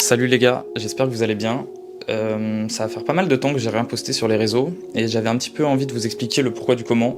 Salut les gars, j'espère que vous allez bien. Ça va faire pas mal de temps que j'ai rien posté sur les réseaux et j'avais un petit peu envie de vous expliquer le pourquoi du comment.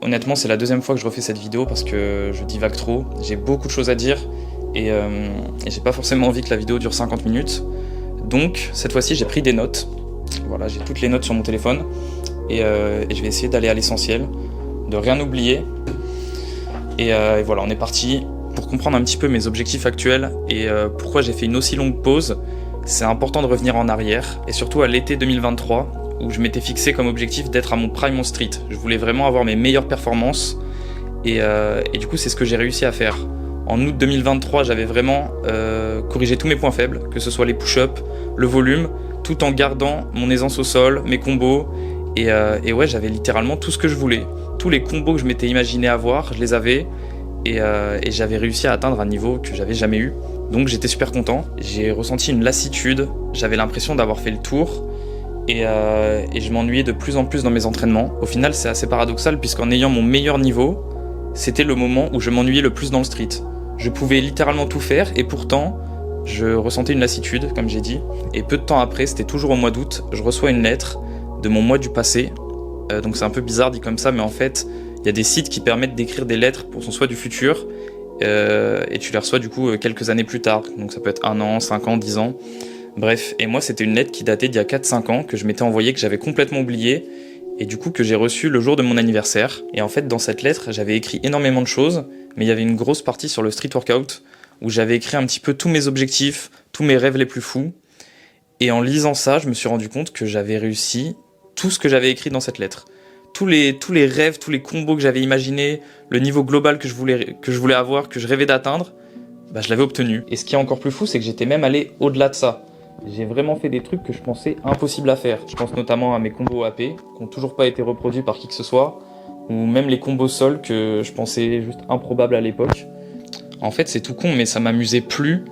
Honnêtement, c'est la deuxième fois que je refais cette vidéo parce que je divague trop, j'ai beaucoup de choses à dire et j'ai pas forcément envie que la vidéo dure 50 minutes. Donc cette fois-ci j'ai pris des notes, voilà, j'ai toutes les notes sur mon téléphone et je vais essayer d'aller à l'essentiel, de rien oublier. Et voilà, on est parti. Pour comprendre un petit peu mes objectifs actuels et pourquoi j'ai fait une aussi longue pause, c'est important de revenir en arrière, et surtout à l'été 2023, où je m'étais fixé comme objectif d'être à mon prime en street. Je voulais vraiment avoir mes meilleures performances, et du coup c'est ce que j'ai réussi à faire. En août 2023, j'avais vraiment corrigé tous mes points faibles, que ce soit les push-ups, le volume, tout en gardant mon aisance au sol, mes combos, et ouais, j'avais littéralement tout ce que je voulais. Tous les combos que je m'étais imaginé avoir, je les avais, et j'avais réussi à atteindre un niveau que j'avais jamais eu, donc j'étais super content. J'ai ressenti une lassitude, j'avais l'impression d'avoir fait le tour et je m'ennuyais de plus en plus dans mes entraînements. Au final c'est assez paradoxal puisqu'en ayant mon meilleur niveau, c'était le moment où je m'ennuyais le plus dans le street. Je pouvais littéralement tout faire et pourtant je ressentais une lassitude comme j'ai dit, et peu de temps après, c'était toujours au mois d'août, je reçois une lettre de mon mois du passé. Donc c'est un peu bizarre dit comme ça, mais en fait il y a des sites qui permettent d'écrire des lettres pour son soi du futur et tu les reçois du coup quelques années plus tard. Donc ça peut être 1 an, 5 ans, 10 ans. Bref, et moi c'était une lettre qui datait d'il y a 4-5 ans que je m'étais envoyée, que j'avais complètement oublié et du coup que j'ai reçue le jour de mon anniversaire. Et en fait dans cette lettre j'avais écrit énormément de choses, mais il y avait une grosse partie sur le street workout où j'avais écrit un petit peu tous mes objectifs, tous mes rêves les plus fous. Et en lisant ça, je me suis rendu compte que j'avais réussi tout ce que j'avais écrit dans cette lettre. Tous les rêves, tous les combos que j'avais imaginés, le niveau global que je voulais avoir, que je rêvais d'atteindre, bah je l'avais obtenu. Et ce qui est encore plus fou, c'est que j'étais même allé au-delà de ça. J'ai vraiment fait des trucs que je pensais impossibles à faire. Je pense notamment à mes combos AP, qui n'ont toujours pas été reproduits par qui que ce soit, ou même les combos sol que je pensais juste improbables à l'époque. En fait, c'est tout con, mais ça m'amusait plus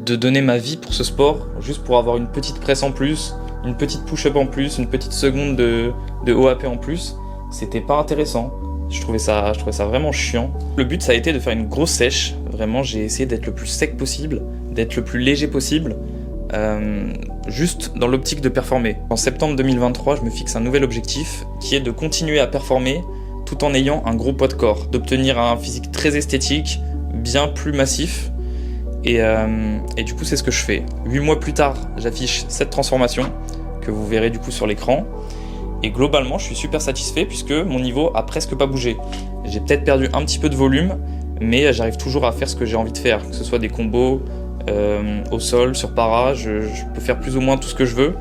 de donner ma vie pour ce sport, juste pour avoir une petite presse en plus, une petite push-up en plus, une petite seconde de OAP en plus. C'était pas intéressant. Je trouvais ça vraiment chiant. Le but, ça a été de faire une grosse sèche. Vraiment, j'ai essayé d'être le plus sec possible, d'être le plus léger possible, juste dans l'optique de performer. En septembre 2023, je me fixe un nouvel objectif qui est de continuer à performer tout en ayant un gros poids de corps, d'obtenir un physique très esthétique, bien plus massif. Et du coup c'est ce que je fais. 8 mois plus tard, j'affiche cette transformation que vous verrez du coup sur l'écran. Et globalement je suis super satisfait puisque mon niveau a presque pas bougé. J'ai peut-être perdu un petit peu de volume, mais j'arrive toujours à faire ce que j'ai envie de faire, que ce soit des combos au sol, sur para, je peux faire plus ou moins tout ce que je veux.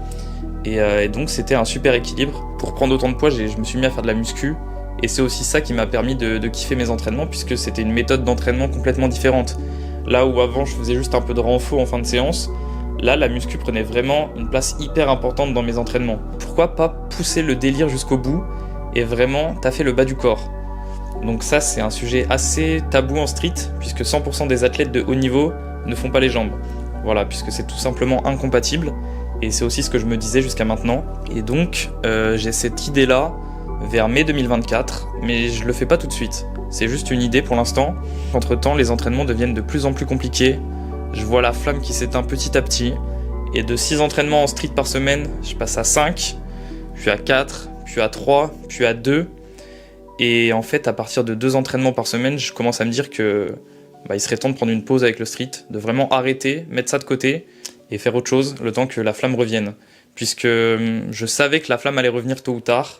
Et donc c'était un super équilibre. Pour prendre autant de poids, je me suis mis à faire de la muscu. Et c'est aussi ça qui m'a permis de kiffer mes entraînements, puisque c'était une méthode d'entraînement complètement différente. Là où avant je faisais juste un peu de renfo en fin de séance, là la muscu prenait vraiment une place hyper importante dans mes entraînements. Pourquoi pas pousser le délire jusqu'au bout et vraiment taffer le bas du corps? Donc ça c'est un sujet assez tabou en street, puisque 100% des athlètes de haut niveau ne font pas les jambes. Voilà, puisque c'est tout simplement incompatible, et c'est aussi ce que je me disais jusqu'à maintenant. Et donc j'ai cette idée là vers mai 2024, mais je le fais pas tout de suite. C'est juste une idée pour l'instant. Entre temps, les entraînements deviennent de plus en plus compliqués. Je vois la flamme qui s'éteint petit à petit. Et de 6 entraînements en street par semaine, je passe à 5, puis à 4, puis à 3, puis à 2. Et en fait, à partir de 2 entraînements par semaine, je commence à me dire que il serait temps de prendre une pause avec le street, de vraiment arrêter, mettre ça de côté et faire autre chose le temps que la flamme revienne. Puisque je savais que la flamme allait revenir tôt ou tard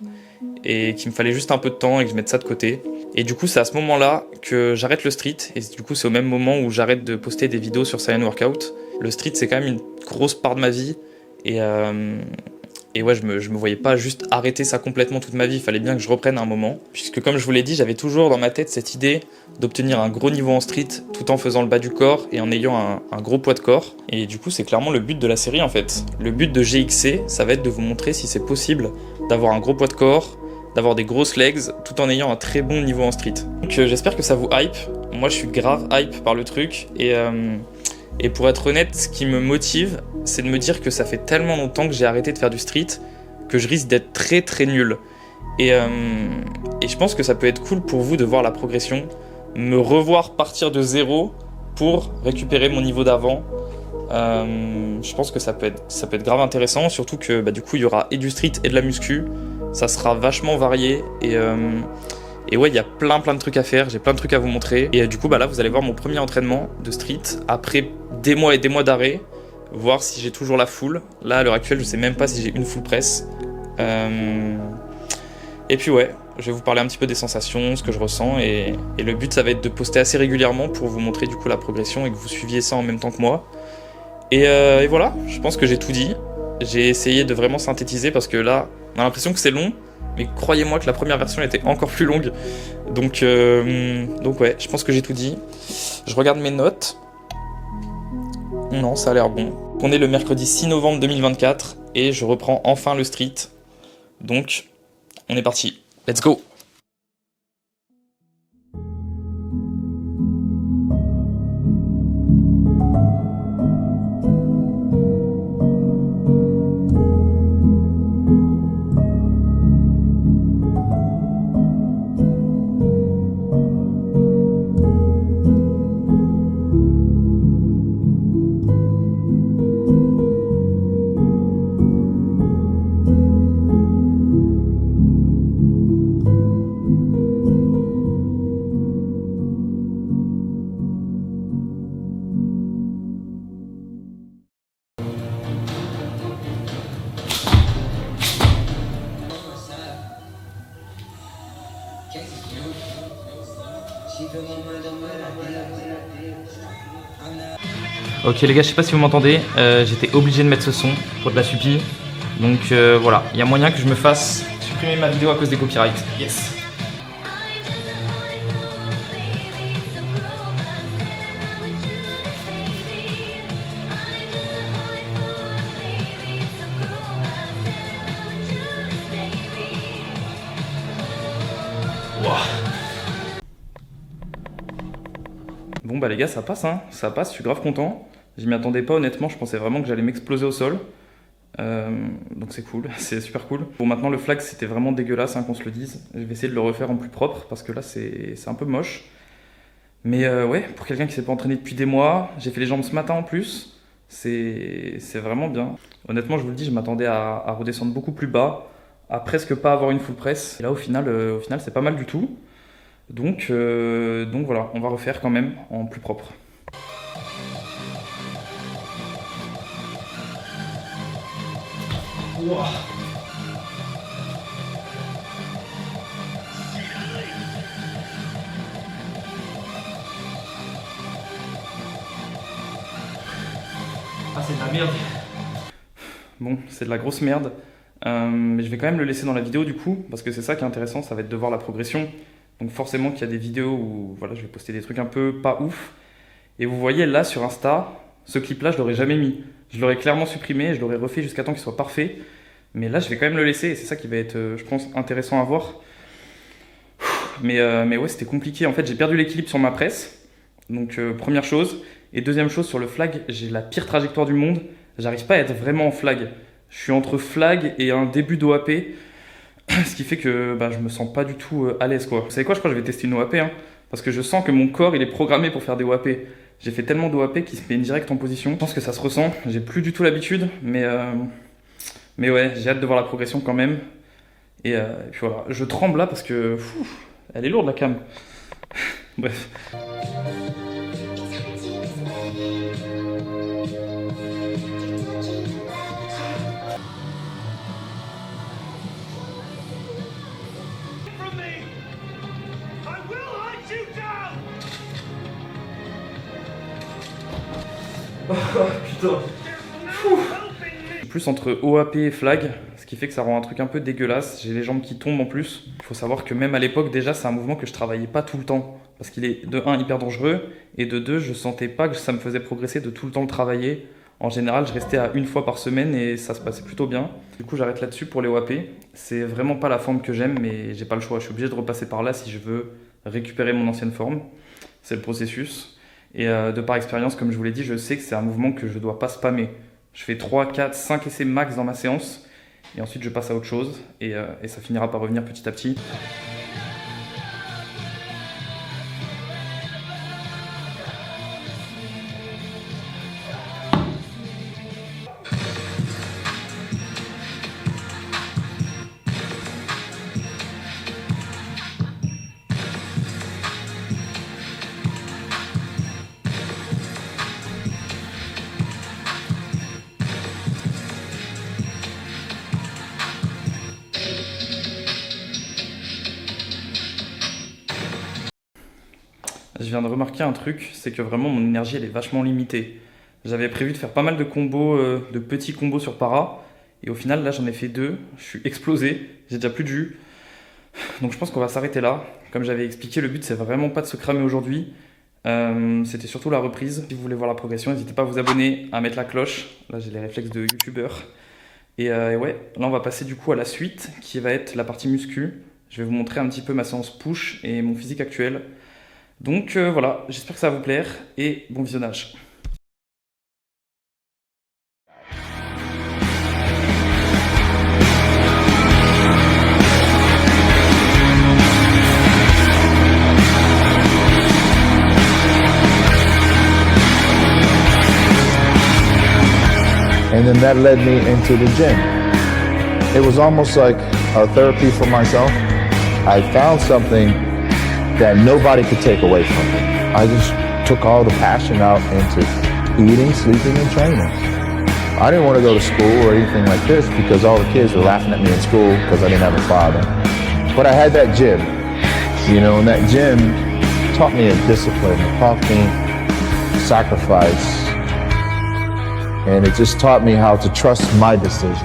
et qu'il me fallait juste un peu de temps et que je mette ça de côté. Et du coup c'est à ce moment-là que j'arrête le street, et du coup c'est au même moment où j'arrête de poster des vidéos sur Saiyan Workout. Le street c'est quand même une grosse part de ma vie, et ouais, je me voyais pas juste arrêter ça complètement toute ma vie, il fallait bien que je reprenne à un moment. Puisque comme je vous l'ai dit, j'avais toujours dans ma tête cette idée d'obtenir un gros niveau en street tout en faisant le bas du corps et en ayant un gros poids de corps. Et du coup c'est clairement le but de la série en fait. Le but de GXC, ça va être de vous montrer si c'est possible d'avoir un gros poids de corps, d'avoir des grosses legs tout en ayant un très bon niveau en street. Donc j'espère que ça vous hype. Moi je suis grave hype par le truc, et pour être honnête, ce qui me motive, c'est de me dire que ça fait tellement longtemps que j'ai arrêté de faire du street que je risque d'être très très nul. Et je pense que ça peut être cool pour vous de voir la progression, me revoir partir de zéro pour récupérer mon niveau d'avant, Je pense que ça peut être grave intéressant, surtout que du coup il y aura et du street et de la muscu. Ça sera vachement varié et ouais, il y a plein de trucs à faire, j'ai plein de trucs à vous montrer. Et du coup là vous allez voir mon premier entraînement de street après des mois et des mois d'arrêt, voir si j'ai toujours la full. Là à l'heure actuelle je sais même pas si j'ai une full press. Et puis ouais, je vais vous parler un petit peu des sensations, ce que je ressens, et le but ça va être de poster assez régulièrement pour vous montrer du coup la progression et que vous suiviez ça en même temps que moi. Et voilà, je pense que j'ai tout dit. J'ai essayé de vraiment synthétiser parce que là, on a l'impression que c'est long, mais croyez-moi que la première version était encore plus longue. Donc ouais, je pense que j'ai tout dit. Je regarde mes notes. Non, ça a l'air bon. On est le mercredi 6 novembre 2024 et je reprends enfin le street. Donc, on est parti. Let's go! Ok les gars, je sais pas si vous m'entendez, j'étais obligé de mettre ce son pour de la suppi. Donc voilà, il y a moyen que je me fasse supprimer ma vidéo à cause des copyrights. Yes. Wow. Bon bah les gars, ça passe hein, ça passe, je suis grave content. Je m'y attendais pas honnêtement, je pensais vraiment que j'allais m'exploser au sol. Donc c'est cool, c'est super cool. Bon maintenant le flag c'était vraiment dégueulasse hein, qu'on se le dise. Je vais essayer de le refaire en plus propre parce que là c'est un peu moche. Mais ouais, pour quelqu'un qui s'est pas entraîné depuis des mois, j'ai fait les jambes ce matin en plus. C'est vraiment bien. Honnêtement je vous le dis, je m'attendais à redescendre beaucoup plus bas, à presque pas avoir une full press. Et là au final c'est pas mal du tout. Donc voilà, on va refaire quand même en plus propre. Wow. Ah c'est de la merde. Bon, c'est de la grosse merde. Mais je vais quand même le laisser dans la vidéo du coup, parce que c'est ça qui est intéressant, ça va être de voir la progression. Donc forcément qu'il y a des vidéos où voilà, je vais poster des trucs un peu pas ouf. Et vous voyez là sur Insta, ce clip là je l'aurais jamais mis. Je l'aurais clairement supprimé, je l'aurais refait jusqu'à temps qu'il soit parfait. Mais là je vais quand même le laisser et c'est ça qui va être je pense intéressant à voir. Mais ouais c'était compliqué, en fait j'ai perdu l'équilibre sur ma presse. Donc première chose. Et deuxième chose sur le flag, j'ai la pire trajectoire du monde. J'arrive pas à être vraiment en flag. Je suis entre flag et un début d'OAP. Ce qui fait que je me sens pas du tout à l'aise quoi. Vous savez quoi, je crois que je vais tester une OAP hein, parce que je sens que mon corps il est programmé pour faire des OAP. J'ai fait tellement d'OAP qu'il se met direct en position. Je pense que ça se ressent, j'ai plus du tout l'habitude, mais ouais, j'ai hâte de voir la progression quand même. Et puis voilà, je tremble là parce que elle est lourde la cam. Bref. Oh putain. Plus entre OAP et flag, ce qui fait que ça rend un truc un peu dégueulasse. J'ai les jambes qui tombent en plus. Il faut savoir que même à l'époque déjà c'est un mouvement que je travaillais pas tout le temps. Parce qu'il est de 1 hyper dangereux et de 2 je sentais pas que ça me faisait progresser de tout le temps le travailler. En général je restais à une fois par semaine et ça se passait plutôt bien. Du coup j'arrête là-dessus pour les OAP. C'est vraiment pas la forme que j'aime mais j'ai pas le choix. Je suis obligé de repasser par là si je veux récupérer mon ancienne forme. C'est le processus. Et de par expérience, comme je vous l'ai dit, je sais que c'est un mouvement que je ne dois pas spammer. Je fais 3, 4, 5 essais max dans ma séance, et ensuite je passe à autre chose, et ça finira par revenir petit à petit. viens de remarquer un truc, c'est que vraiment mon énergie elle est vachement limitée. J'avais prévu de faire pas mal de combos, de petits combos sur para, et au final là j'en ai fait 2, je suis explosé, j'ai déjà plus de jus. Donc je pense qu'on va s'arrêter là. Comme j'avais expliqué, le but c'est vraiment pas de se cramer aujourd'hui. C'était surtout la reprise. Si vous voulez voir la progression, n'hésitez pas à vous abonner, à mettre la cloche. Là j'ai les réflexes de youtubeur. Et ouais, là on va passer du coup à la suite, qui va être la partie muscu. Je vais vous montrer un petit peu ma séance push et mon physique actuel. Donc voilà, j'espère que ça va vous plaire et bon visionnage. And then that led me into the gym. It was almost like a therapy for myself. I found something that nobody could take away from me. I just took all the passion out into eating, sleeping, and training. I didn't want to go to school or anything like this because all the kids were laughing at me in school because I didn't have a father. But I had that gym, and that gym taught me a discipline, it taught me sacrifice. And it just taught me how to trust my decisions.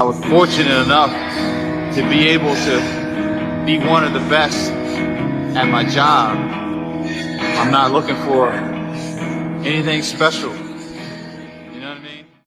I was fortunate enough to be able to be one of the best at my job. I'm not looking for anything special.